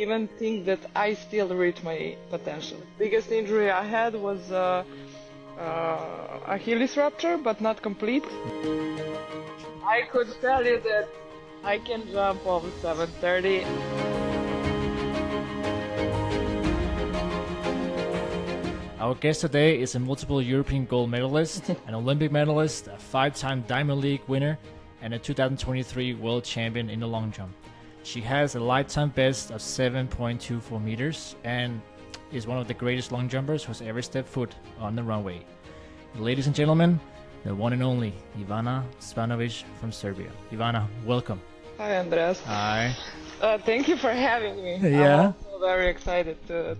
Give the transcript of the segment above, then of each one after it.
even think that I still reach my potential. Biggest injury I had was Achilles rupture, but not complete. I could tell you that I can jump over 730. Our guest today is a multiple European gold medalist, an Olympic medalist, a 5-time Diamond League winner, and a 2023 world champion in the long jump. She has a lifetime best of 7.24 meters and is one of the greatest long jumpers who's ever stepped foot on the runway. Ladies and gentlemen, the one and only Ivana Španović from Serbia. Ivana, welcome. Hi, Andreas. Hi. Thank you for having me. Yeah. I'm also very excited to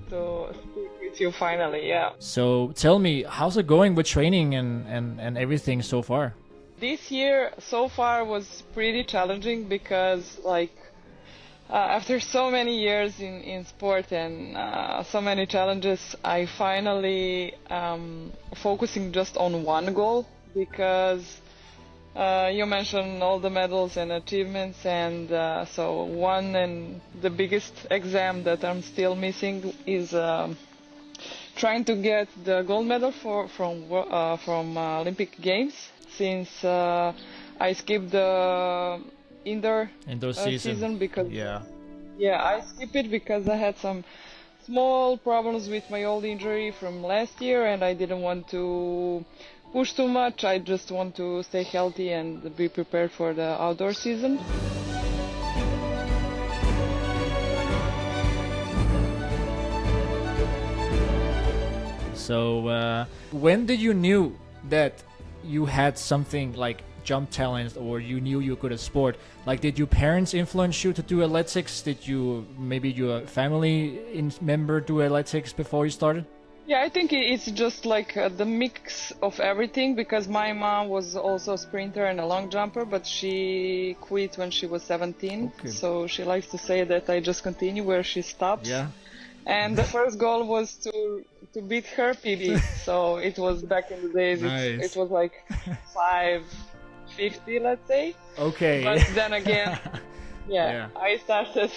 speak with you finally. Yeah. So tell me, how's it going with training and everything so far? This year so far was pretty challenging because after so many years in sport and so many challenges, I finally focusing just on one goal because you mentioned all the medals and achievements, and so one and the biggest exam that I'm still missing is trying to get the gold medal from Olympic Games, since I skipped the indoor season because I skipped it because I had some small problems with my old injury from last year, and I didn't want to push too much. I just want to stay healthy and be prepared for the outdoor season. So when did you knew that you had something like jump talent, or you knew you were good at sport? Like, did your parents influence you to do athletics? Did you, maybe your family member do athletics before you started? Yeah, I think it's just like the mix of everything, because my mom was also a sprinter and a long jumper, but she quit when she was 17. Okay. So she likes to say that I just continue where she stops. Yeah. And the first goal was to beat her PB. So it was back in the days. Nice. It was like 5:50, let's say. Okay. But then again, yeah. I started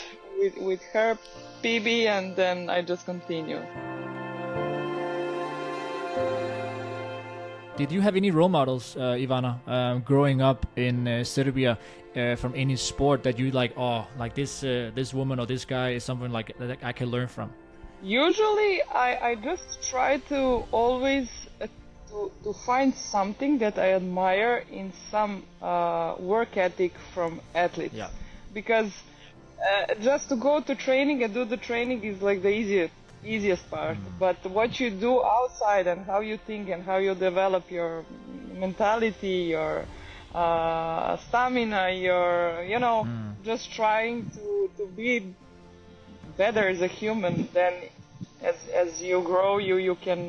with her PB, and then I just continue. Did you have any role models, Ivana, growing up in Serbia from any sport that you like? Oh, like this woman or this guy is something like that I can learn from. Usually, I just try to always to find something that I admire in some work ethic from athletes. Yeah. Because just to go to training and do the training is like the easiest part, but what you do outside and how you think and how you develop your mentality, your stamina, your just trying to be better as a human. Then as you grow, you can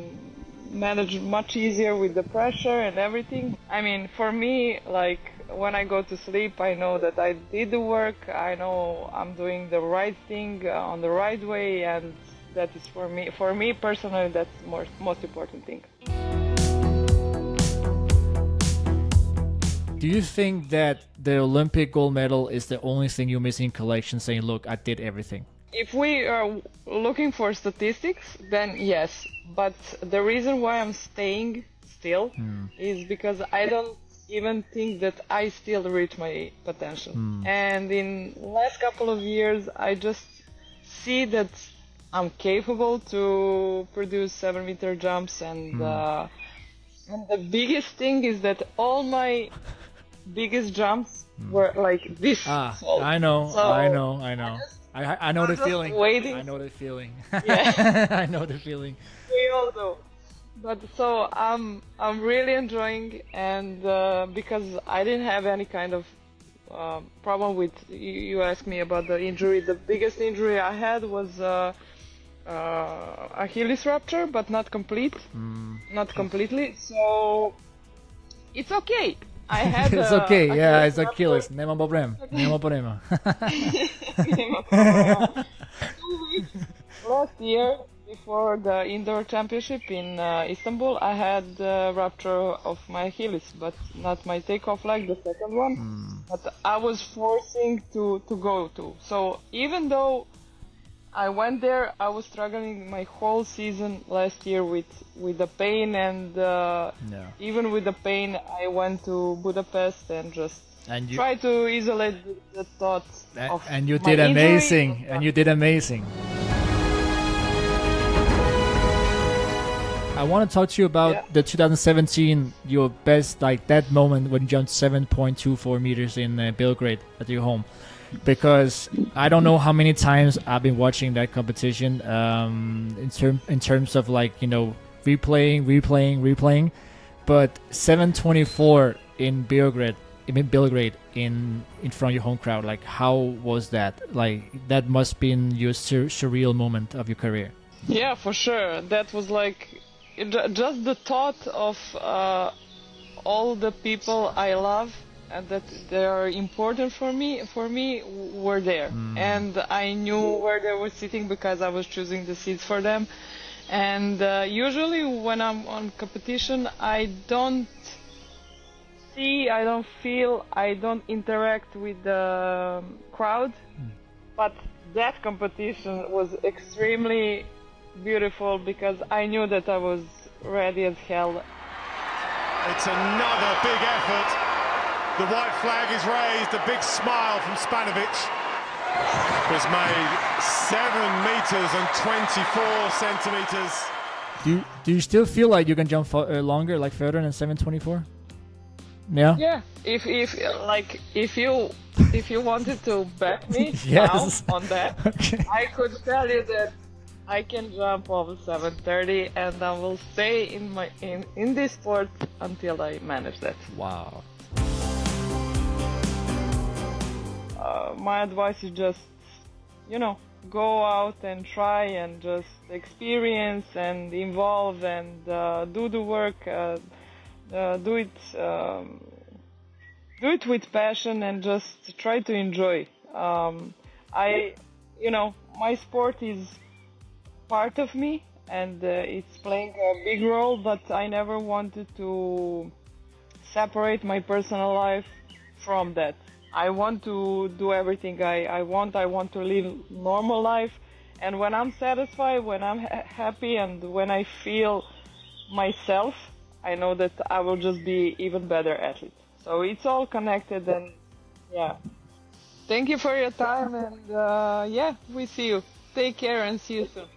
manage much easier with the pressure and everything. I mean, for me, like when I go to sleep, I know that I did the work, I know I'm doing the right thing on the right way, and that is for me personally, that's most important thing. Do you think that the Olympic gold medal is the only thing you're missing in collection, saying, look, I did everything? If we are looking for statistics, then yes. But the reason why I'm staying still is because I don't even think that I still reach my potential. And in the last couple of years, I just see that I'm capable to produce 7-meter jumps, and the biggest thing is that all my biggest jumps were like this. I know. I know the feeling. Waiting. I know the feeling. Yeah. I know the feeling. We all do. But so I'm really enjoying, and because I didn't have any kind of problem with. You asked me about the injury. The biggest injury I had was Achilles rupture, but not completely. So it's okay. I had. It's okay. Yeah, it's Achilles. Nema problema. 2 weeks last year, before the indoor championship in Istanbul, I had the rupture of my Achilles, but not my takeoff leg, the second one. But I was forcing to go to. So even though I went there. I was struggling my whole season last year with the pain, and even with the pain, I went to Budapest and just try to isolate the thoughts of and you my did amazing. injury. And you did amazing. I want to talk to you about the 2017, your best, like that moment when you jumped 7.24 meters in Belgrade at your home. Because I don't know how many times I've been watching that competition in terms of like, you know, replaying. But 7:24 in Belgrade in front of your home crowd, like how was that? Like that must been your surreal moment of your career. Yeah, for sure. That was like just the thought of all the people I love and that they are important for me were there, and I knew where they were sitting because I was choosing the seats for them. And usually when I'm on competition, I don't see, I don't feel, I don't interact with the crowd, but that competition was extremely beautiful because I knew that I was ready as hell. It's another big effort. The white flag is raised, a big smile from Španović. Was made 7 meters and 24 centimeters. Do you still feel like you can jump longer, like further than 7:24? Yeah. Yeah. If you wanted to back me Yes. now on that, Okay. I could tell you that I can jump over 7:30, and I will stay in this sport until I manage that. Wow. My advice is just, go out and try and just experience and involve and do the work. Do it with passion and just try to enjoy. My sport is part of me and it's playing a big role, but I never wanted to separate my personal life from that. I want to do everything I want. I want to live normal life, and when I'm satisfied, when I'm happy, and when I feel myself, I know that I will just be even better athlete. So it's all connected, and yeah. Thank you for your time, and we see you. Take care and see you soon.